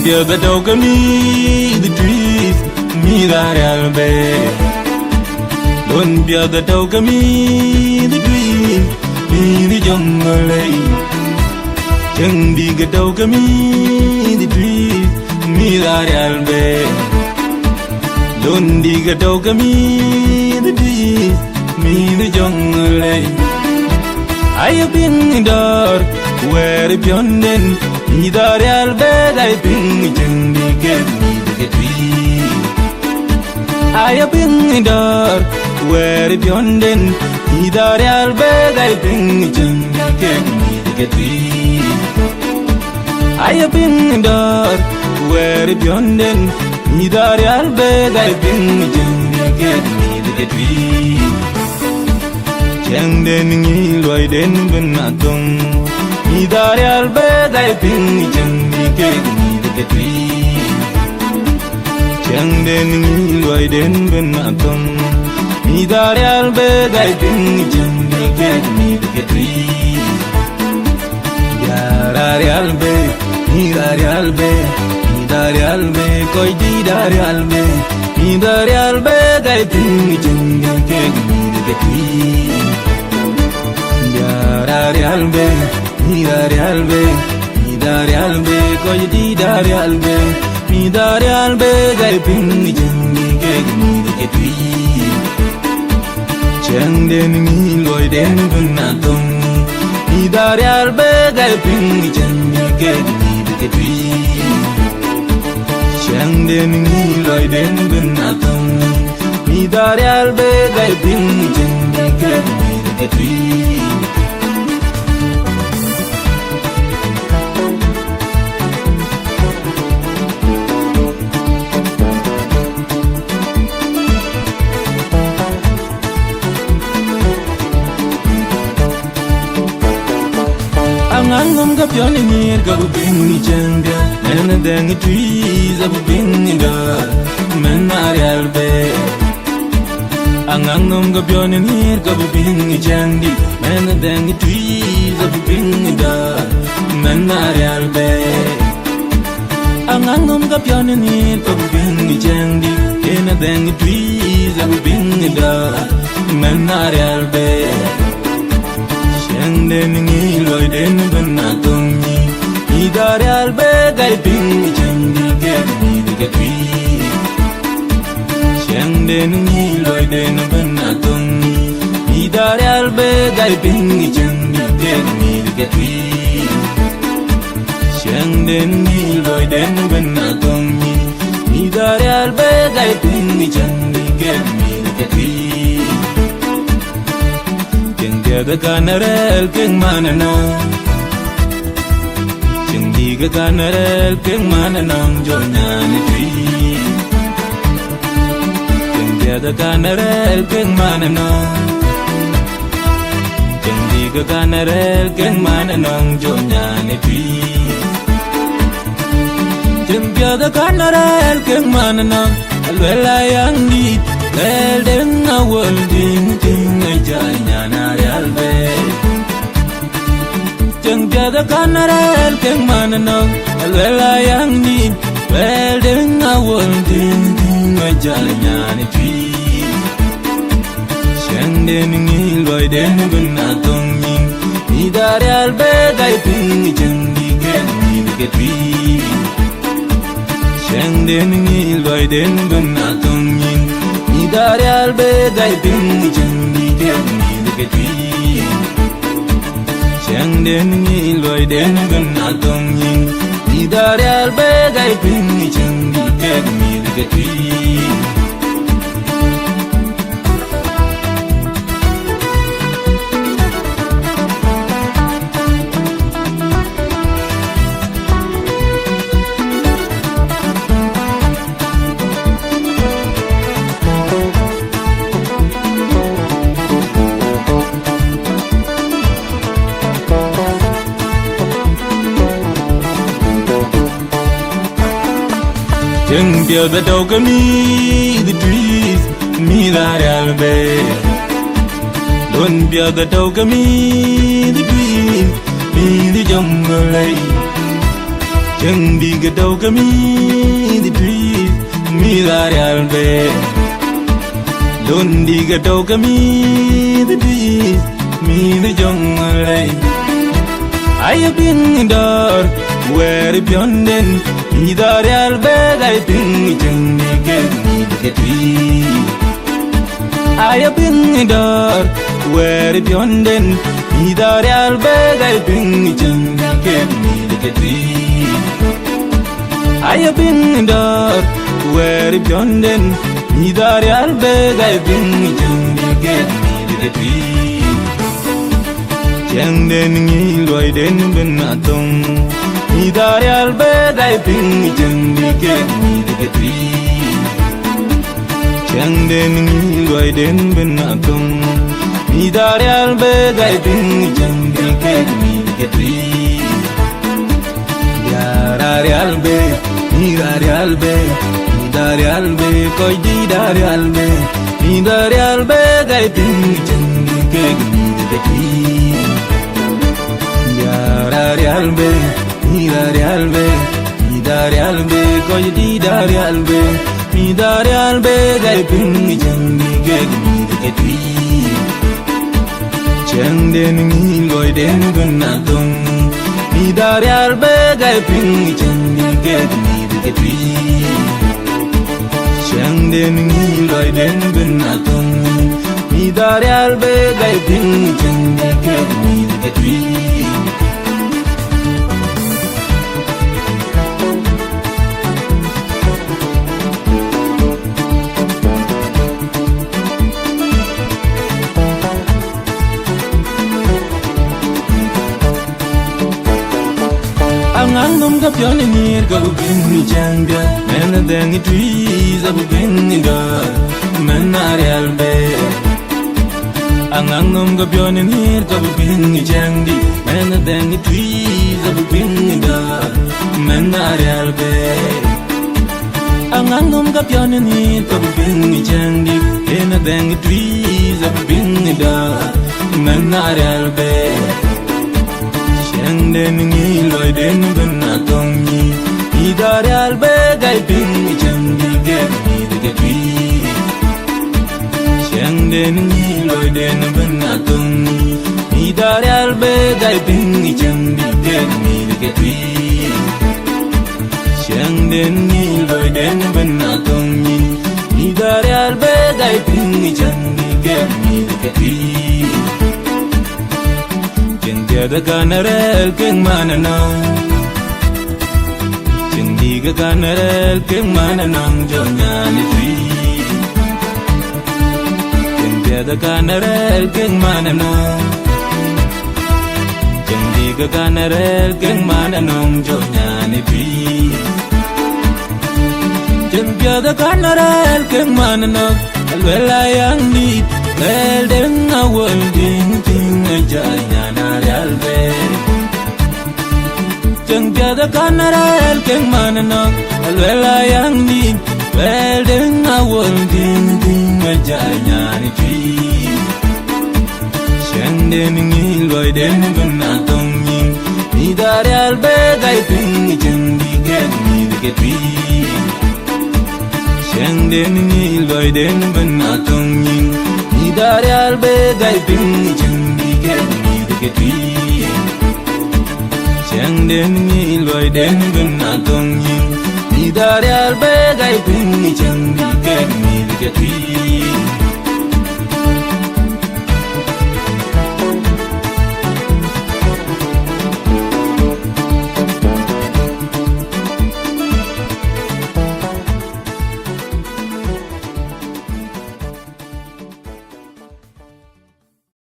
Feel the dog of me, the trees, me that I'll be. Don't feel the dog of me, the trees, me the jungle lay. Chẳng đi cái đâu cái mi the trees, me that I'll be. Don't đi cái đâu cái mi the trees, me the jungle lay. I have been in dark, where beyond then. Either I'll bed, I've been in the tree. I have been in dark, where beyond then. Either I'll bed, I've been in the tree. I have been in dark, where beyond then. Either I'll bed, I've been in the tree. Chẳng đến nghĩ loài đến bên nạ tung. Either I'll bed, I've been in the tree. Chẳng đến nghĩ loài đến bên nạ tung. Either I'll bed, I've been in the tree. Yara I'll bed, either I'll bed, either I'll bed, koi di I'll bed, either I'll bed, I've been in the tree. Yara I'll bed. Idare albe, koi di dare albe, idare albe, gai pingi jengi kegi de tui. Chang den mi loi den bunatong, idare albe, gai pingi jengi kegi de tui. Chang den mi loi den bunatong, idare albe, gai pingi jengi kegi de tui. Angam ga pione mir ga bing janga men dang trees of bing ga men arial be Angam ga pione mir ga bing jandi men dang trees of bing ga men arial be Angam ga pione mir ga bing jandi men dang trees of bing ga men arial be Chẳng đến nghĩ lối đến bên nạ tung nhi Idare albe gai pingi changi kegi de tui Chẳng đến nghĩ lối đến bên nạ tung nhi Idare albe gai pingi changi kegi de tui Chẳng đến nghĩ lối đến bên nạ tung nhi Idare albe gai pingi changi kegi de tui The canarel king manano Chindiga canarel king mananong Jonyani tree The canarel king manano Chindiga canarel king mananong Jonyani tree The canarel king mananong Alwela yang di Well then I will ding a janyana albe Jang the canarel king manano Alwela yang di Well then I will ding a janyana tree Shang den ngil boy den bunatong ning Idare albe gai ping jangi get tree Shang den ngil boy den bunatong ning Idare albe gai pingi changi de tui Chang den ngi loi den bunatong ning Idare albe gai pingi changi de tui Chẳng feel the dog of me, the trees, me that I'll be. Don't feel the dog of me, the trees, me the jungle lay. Jeng di gedau kami di dui mi dari albe. Lon di gedau kami di dui mi di jongle. Ayo ping dar where bionden mi dari albe gai ping jeng di gedui. Ayo ping dar where bionden mi dari albe gai ping jeng di gedui. Ayo ping dar where bionden mi dari albe gai ping jeng di gedui. Jeng den ngi loi den ben atong mi dari albe gai ping jeng di gedui. Jeng den ngi loi den ben atong mi dari albe gai ping jeng di gedui. Dari albe, mi dari albe, mi dari albe, koi di dari albe, mi dari albe gai ping jeng di gedui. Dari albe, mi dari albe, mi dari albe, koi di dari albe, mi dari albe gai ping jeng di gedui. Jeng den ngi loi den ben atong mi dari albe gai ping jeng di gedui. Jeng den ngi loi den ben atong mi dari albe gai ping jeng di gedui. Ang num ka pion ni ga bu bin ni janga men da ngi tui za bu bin ni ga men na real be. Ang num ka pion ni ga bu bin ni jangi men da ngi tui za bu bin ni ga men na real be. Ang num ka pion ni ga bu bin ni jangi men da ngi tui za bu bin ni ga men na real be. Jeng den ngi loi den ben atong ni mi dari albe gai ping jeng di gedui. Jeng den ngi loi den ben atong ni mi dari albe gai ping jeng di gedui. Jeng den ngi loi den ben atong ni mi dari albe gai ping jeng di gedui. Tiada kanarel keng mana nang, cendi ke kanarel keng mana nang jonya ni tui. Tiada kanarel keng mana nang, cendi ke kanarel keng mana nang jonya ni tui. Tiada kanarel keng mana nang, alwela yang di el deng awal ding ding ajanya. Albe jeng tiada kanarel keng mana nang alwela yang di wel deng awal ding ding ajanya ni tui. Jeng den ngi loi den ben atong ni mi dari albe gai ping jeng di gedui. Jeng den ngi loi den ben atong ni mi dari albe gai ping jeng di gedui. Jeng den ngi loi den ben atong ni mi dari albe gai ping jeng di gedui.